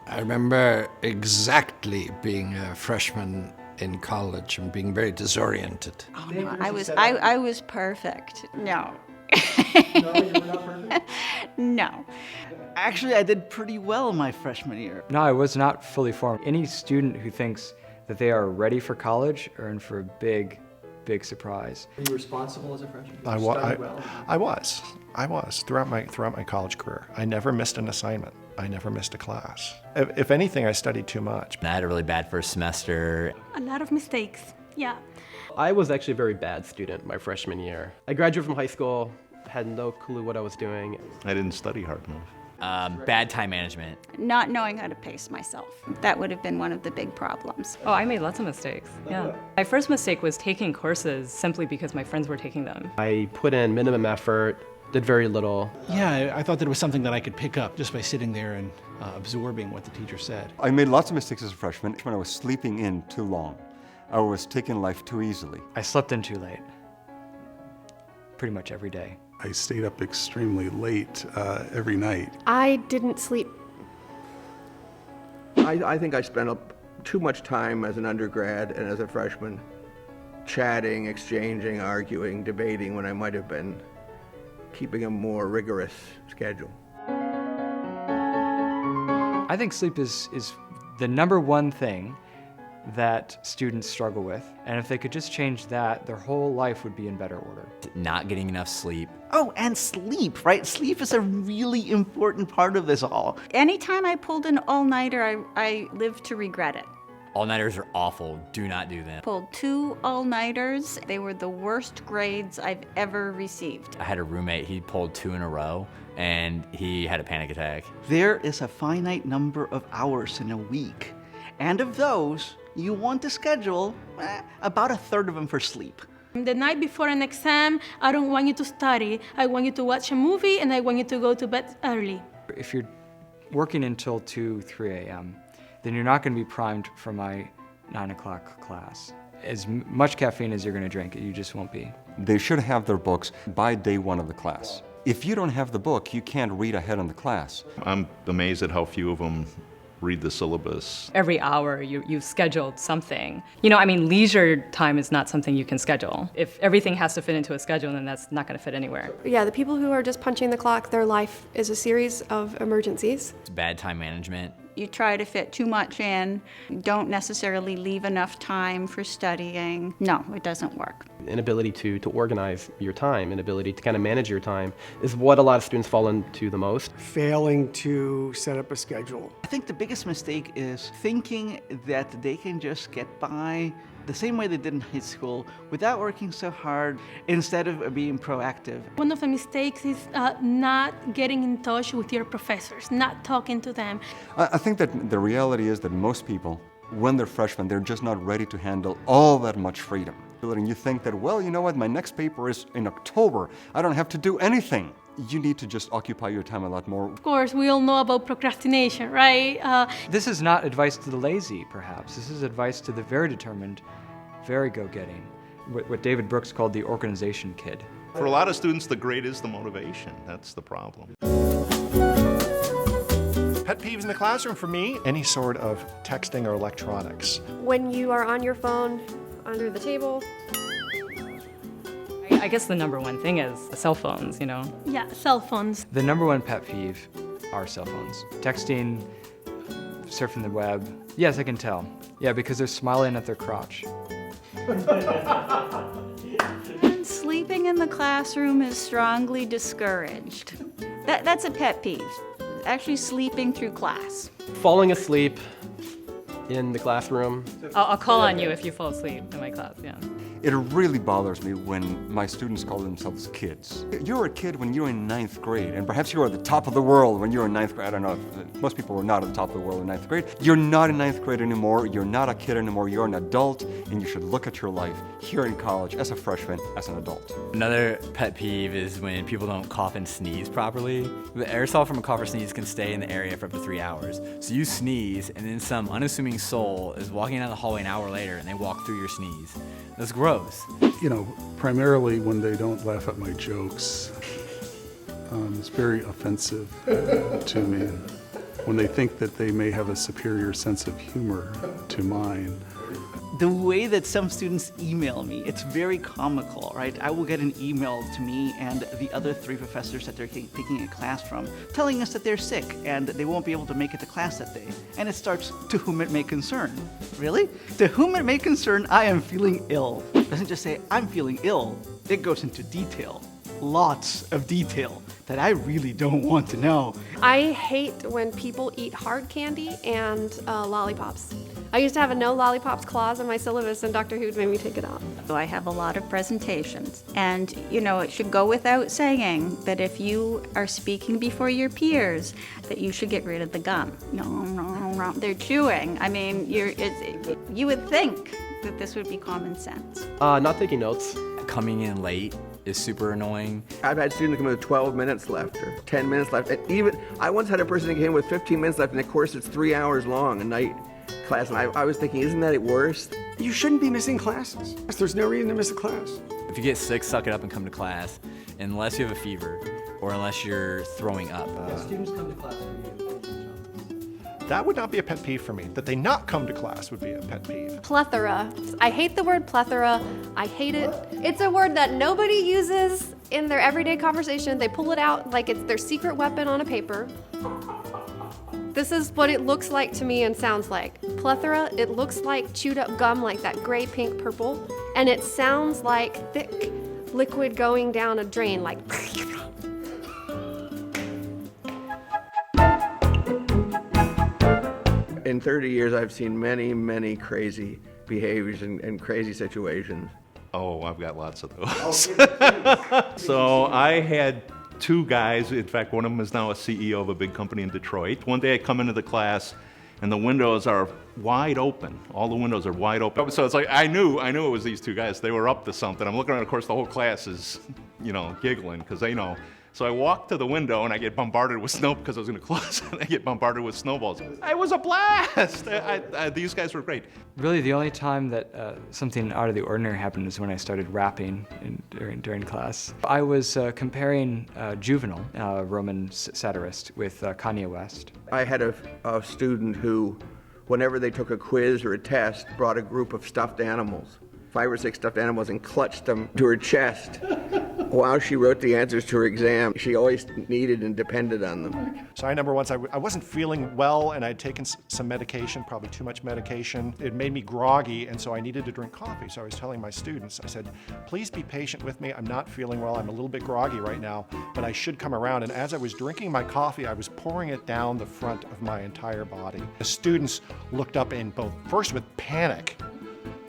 I remember exactly being a freshman in college and being very disoriented. Oh, no, I was perfect. No. No, you were not perfect? No. Actually, I did pretty well my freshman year. No, I was not fully formed. Any student who thinks that they are ready for college are in for a big, big surprise. Were you responsible as a freshman? I Studied well? was throughout my college career. I never missed an assignment. I never missed a class. If anything, I studied too much. I had a really bad first semester. A lot of mistakes, yeah. I was actually a very bad student my freshman year. I graduated from high school, had no clue what I was doing. I didn't study hard enough. Bad time management. Not knowing how to pace myself. That would have been one of the big problems. Oh, I made lots of mistakes, yeah. My first mistake was taking courses simply because my friends were taking them. I put in minimum effort, did very little. Yeah, I thought that it was something that I could pick up just by sitting there and absorbing what the teacher said. I made lots of mistakes as a freshman when I was sleeping in too long. I was taking life too easily. I slept in too late. Pretty much every day. I stayed up extremely late every night. I didn't sleep. I think I spent too much time as an undergrad and as a freshman chatting, exchanging, arguing, debating when I might have been keeping a more rigorous schedule. I think sleep is the number one thing that students struggle with, and if they could just change that, their whole life would be in better order. Not getting enough sleep. Oh, and sleep, right? Sleep is a really important part of this all. Anytime I pulled an all-nighter, I lived to regret it. All-nighters are awful. Do not do them. Pulled 2 all-nighters. They were the worst grades I've ever received. I had a roommate, he pulled 2 in a row, and he had a panic attack. There is a finite number of hours in a week, and of those, you want to schedule about 1/3 of them for sleep. The night before an exam, I don't want you to study. I want you to watch a movie and I want you to go to bed early. If you're working until 2, 3 a.m., then you're not going to be primed for my 9 o'clock class. As much caffeine as you're going to drink, you just won't be. They should have their books by day 1 of the class. If you don't have the book, you can't read ahead in the class. I'm amazed at how few of them read the syllabus. Every hour you've scheduled something. You know, I mean, leisure time is not something you can schedule. If everything has to fit into a schedule, then that's not going to fit anywhere. Yeah, the people who are just punching the clock, their life is a series of emergencies. It's bad time management. You try to fit too much in, don't necessarily leave enough time for studying. No, it doesn't work. Inability to organize your time, inability to kind of manage your time is what a lot of students fall into the most. Failing to set up a schedule. I think the biggest mistake is thinking that they can just get by the same way they did in high school without working so hard instead of being proactive. One of the mistakes is not getting in touch with your professors, not talking to them. I think that the reality is that most people, when they're freshmen, they're just not ready to handle all that much freedom. And you think that, well, you know what, my next paper is in October. I don't have to do anything. You need to just occupy your time a lot more. Of course, we all know about procrastination, right? This is not advice to the lazy, perhaps. This is advice to the very determined, very go-getting, what David Brooks called the organization kid. For a lot of students, the grade is the motivation. That's the problem. Pet peeves in the classroom for me, any sort of texting or electronics. When you are on your phone under the table. I guess the number one thing is cell phones, you know? Yeah, cell phones. The number one pet peeve are cell phones. Texting, surfing the web. Yes, I can tell. Yeah, because they're smiling at their crotch. And sleeping in the classroom is strongly discouraged. That's a pet peeve. Actually sleeping through class. Falling asleep in the classroom. I'll call on you if you fall asleep in my class, yeah. It really bothers me when my students call themselves kids. You're a kid when you're in 9th grade, and perhaps you are at the top of the world when you're in 9th grade. I don't know, most people are not at the top of the world in 9th grade. You're not in 9th grade anymore, you're not a kid anymore, you're an adult, and you should look at your life here in college as a freshman, as an adult. Another pet peeve is when people don't cough and sneeze properly. The aerosol from a cough or sneeze can stay in the area for up to 3 hours. So you sneeze, and then some unassuming soul is walking down the hallway an hour later, and they walk through your sneeze. That's gross. You know, primarily when they don't laugh at my jokes. It's very offensive to me. when they think that they may have a superior sense of humor to mine. The way that some students email me, it's very comical, right? I will get an email to me and the other 3 professors that they're taking a class from, telling us that they're sick and they won't be able to make it to class that day. And it starts, to whom it may concern. Really? To whom it may concern, I am feeling ill. It doesn't just say, I'm feeling ill. It goes into detail. Lots of detail that I really don't want to know. I hate when people eat hard candy and lollipops. I used to have a no lollipops clause in my syllabus, and Dr. Hood made me take it out. So I have a lot of presentations, and it should go without saying that if you are speaking before your peers, that you should get rid of the gum. No, they're chewing. I mean, you would think that this would be common sense. Not taking notes. Coming in late is super annoying. I've had students come in with 12 minutes left or 10 minutes left. And I once had a person that came with 15 minutes left, and of course it's 3 hours long a night class. And I was thinking, isn't that worse? You shouldn't be missing classes. There's no reason to miss a class. If you get sick, suck it up and come to class, unless you have a fever or unless you're throwing up. Students come to class. That would not be a pet peeve for me. That they not come to class would be a pet peeve. Plethora. I hate the word plethora. I hate it. It's a word that nobody uses in their everyday conversation. They pull it out like it's their secret weapon on a paper. This is what it looks like to me and sounds like. Plethora, it looks like chewed up gum, like that gray, pink, purple, and it sounds like thick liquid going down a drain, like In 30 years, I've seen many, many crazy behaviors and crazy situations. Oh, I've got lots of those. So I had 2 guys. In fact, one of them is now a CEO of a big company in Detroit. One day I come into the class and the windows are wide open. All the windows are wide open. So it's like, I knew it was these 2 guys. They were up to something. I'm looking around, of course, the whole class is, giggling because they know. So I walk to the window and I get bombarded with snow because I was going to close and I get bombarded with snowballs. It was a blast! These guys were great. Really, the only time that something out of the ordinary happened is when I started rapping during class. I was comparing Juvenal, a Roman satirist, with Kanye West. I had a student who, whenever they took a quiz or a test, brought a group of stuffed animals, 5 or 6 stuffed animals, and clutched them to her chest. While she wrote the answers to her exam, she always needed and depended on them. So I remember once I wasn't feeling well and I'd taken some medication, probably too much medication. It made me groggy, and so I needed to drink coffee. So I was telling my students, I said, please be patient with me. I'm not feeling well. I'm a little bit groggy right now, but I should come around. And as I was drinking my coffee, I was pouring it down the front of my entire body. The students looked up in both, first with panic,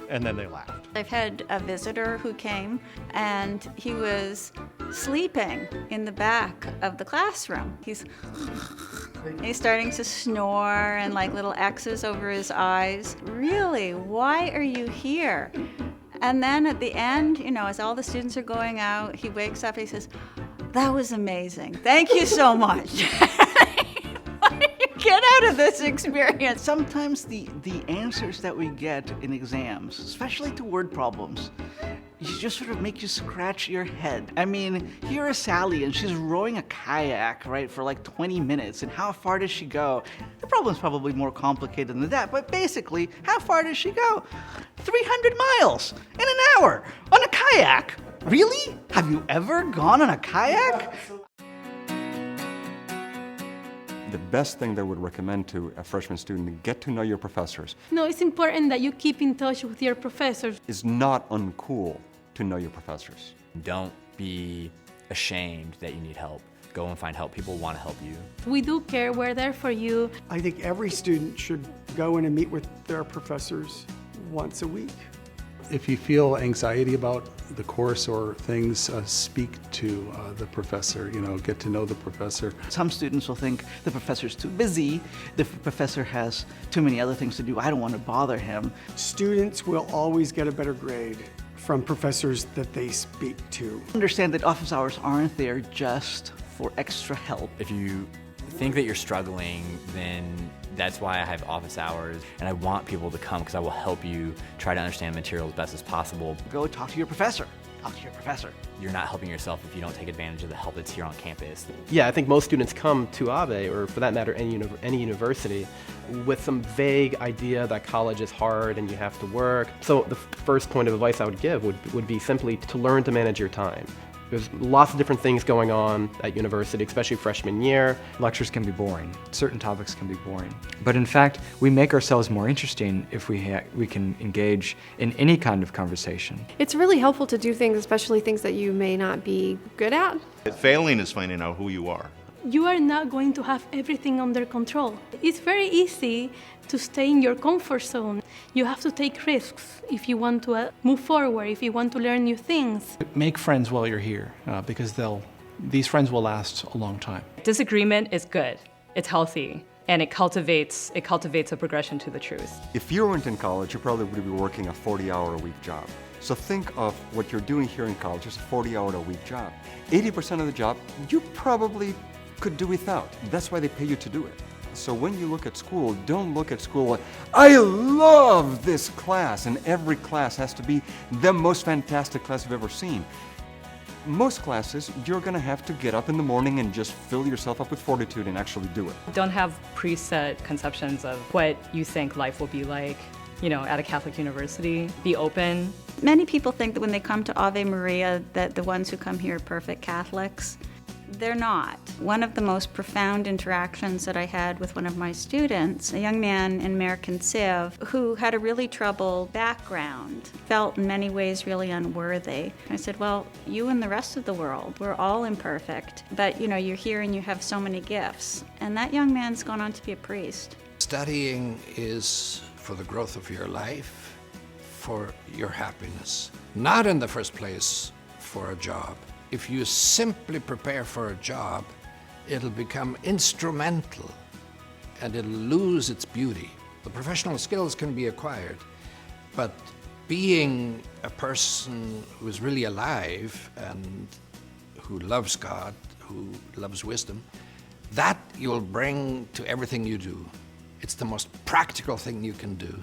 and then they laughed. I've had a visitor who came and he was sleeping in the back of the classroom. He's starting to snore and like little X's over his eyes. Really, why are you here? And then at the end, as all the students are going out, he wakes up and he says, that was amazing. Thank you so much. Get out of this experience. Sometimes the answers that we get in exams, especially to word problems, you just sort of make you scratch your head. I mean, here is Sally and she's rowing a kayak, right, for like 20 minutes. And how far does she go? The problem's probably more complicated than that, but basically, how far does she go? 300 miles in an hour on a kayak. Really? Have you ever gone on a kayak? The best thing that I would recommend to a freshman student to get to know your professors. No, it's important that you keep in touch with your professors. It's not uncool to know your professors. Don't be ashamed that you need help. Go and find help. People want to help you. We do care. We're there for you. I think every student should go in and meet with their professors once a week. If you feel anxiety about the course or things, speak to the professor, get to know the professor. Some students will think the professor's too busy, the professor has too many other things to do, I don't want to bother him. Students will always get a better grade from professors that they speak to. Understand that office hours aren't there just for extra help. If you think that you're struggling, then that's why I have office hours, and I want people to come because I will help you try to understand material as best as possible. Go talk to your professor. talk to your professor. You're not helping yourself if you don't take advantage of the help that's here on campus. Yeah, I think most students come to AVE, or for that matter, any university, with some vague idea that college is hard and you have to work. So the first point of advice I would give would be simply to learn to manage your time. There's lots of different things going on at university, especially freshman year. Lectures can be boring. Certain topics can be boring. But in fact, we make ourselves more interesting if we can engage in any kind of conversation. It's really helpful to do things, especially things that you may not be good at. Failing is finding out who you are. You are not going to have everything under control. It's very easy to stay in your comfort zone. You have to take risks if you want to move forward, if you want to learn new things. Make friends while you're here, because these friends will last a long time. Disagreement is good. It's healthy. And it cultivates a progression to the truth. If you weren't in college, you probably would be working a 40-hour-a-week job. So think of what you're doing here in college as a 40-hour-a-week job. 80% of the job, you probably could do without. That's why they pay you to do it. So when you look at school, don't look at school like, I love this class, and every class has to be the most fantastic class you've ever seen. Most classes, you're gonna have to get up in the morning and just fill yourself up with fortitude and actually do it. Don't have preset conceptions of what you think life will be like, at a Catholic university. Be open. Many people think that when they come to Ave Maria that the ones who come here are perfect Catholics. They're not. One of the most profound interactions that I had with one of my students, a young man in American Civ, who had a really troubled background, felt in many ways really unworthy. I said, well, you and the rest of the world, we're all imperfect, but you're here and you have so many gifts. And that young man's gone on to be a priest. Studying is for the growth of your life, for your happiness, not in the first place for a job. If you simply prepare for a job, it'll become instrumental and it'll lose its beauty. The professional skills can be acquired, but being a person who's really alive and who loves God, who loves wisdom, that you'll bring to everything you do. It's the most practical thing you can do.